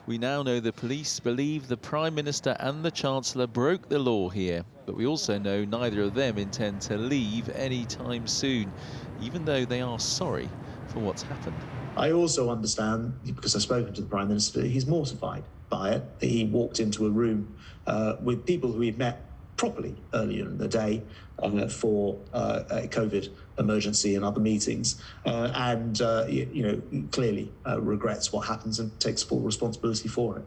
We now know the police believe the Prime Minister and the Chancellor broke the law here, but we also know neither of them intend to leave anytime soon, even though they are sorry for what's happened. I also understand, because I've spoken to the Prime Minister, he's mortified by it. He walked into a room with people who he'd met properly earlier in the day for a COVID emergency and other meetings, and clearly regrets what happens and takes full responsibility for it.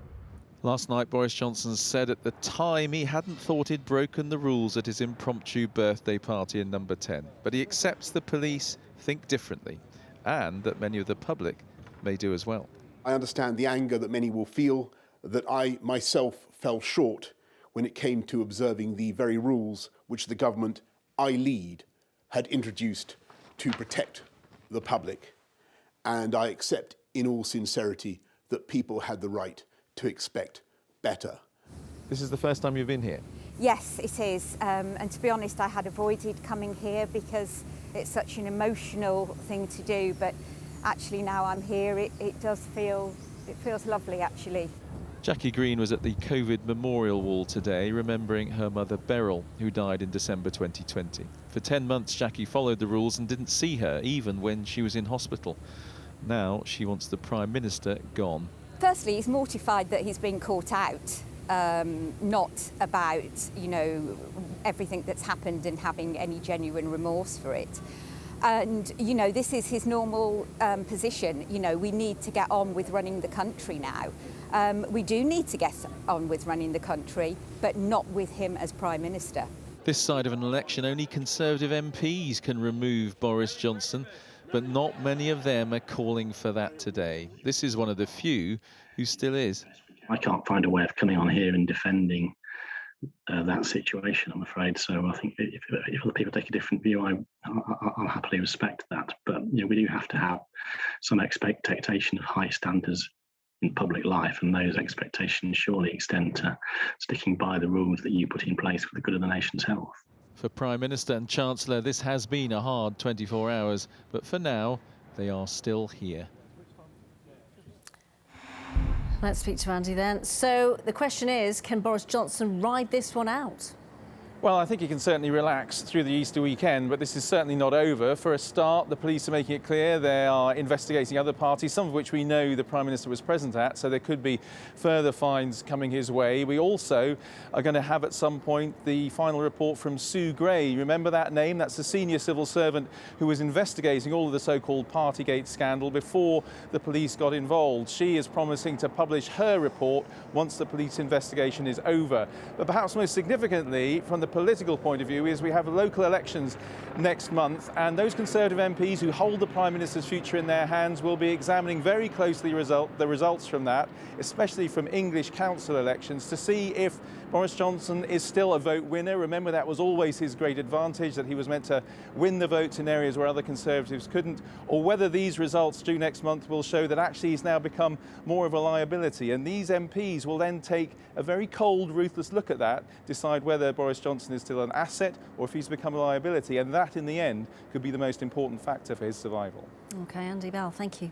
Last night, Boris Johnson said at the time he hadn't thought he'd broken the rules at his impromptu birthday party in Number 10, but he accepts the police think differently, and that many of the public may do as well. I understand the anger that many will feel, that I myself fell short when it came to observing the very rules which the government I lead had introduced to protect the public. And I accept in all sincerity that people had the right to expect better. This is the first time you've been here? Yes, it is. And to be honest, I had avoided coming here because it's such an emotional thing to do. But actually now I'm here, it feels lovely, actually. Jackie Green was at the COVID memorial wall today, remembering her mother Beryl, who died in December 2020. For 10 months, Jackie followed the rules and didn't see her, even when she was in hospital. Now she wants the Prime Minister gone. Firstly, he's mortified that he's been caught out, not about, everything that's happened and having any genuine remorse for it. And, this is his normal position. We need to get on with running the country now. We do need to get on with running the country, but not with him as Prime Minister. This side of an election, only Conservative MPs can remove Boris Johnson, but not many of them are calling for that today. This is one of the few who still is. I can't find a way of coming on here and defending that situation, I'm afraid. So I think if other people take a different view, I'll happily respect that. But we do have to have some expectation of high standards in public life, and those expectations surely extend to sticking by the rules that you put in place for the good of the nation's health. For Prime Minister and Chancellor, this has been a hard 24 hours, but for now, they are still here. Let's speak to Andy then. So the question is, can Boris Johnson ride this one out? Well, I think he can certainly relax through the Easter weekend, but this is certainly not over. For a start, the police are making it clear they are investigating other parties, some of which we know the Prime Minister was present at, so there could be further fines coming his way. We also are going to have at some point the final report from Sue Gray. Remember that name? That's the senior civil servant who was investigating all of the so-called Partygate scandal before the police got involved. She is promising to publish her report once the police investigation is over. But perhaps most significantly, from the political point of view, is we have local elections next month, and those Conservative MPs who hold the Prime Minister's future in their hands will be examining very closely the results from that, especially from English council elections, to see if Boris Johnson is still a vote winner. Remember, that was always his great advantage, that he was meant to win the votes in areas where other Conservatives couldn't, or whether these results due next month will show that actually he's now become more of a liability. And these MPs will then take a very cold, ruthless look at that, decide whether Boris Johnson is still an asset or if he's become a liability, and that in the end could be the most important factor for his survival. OK, Andy Bell, thank you.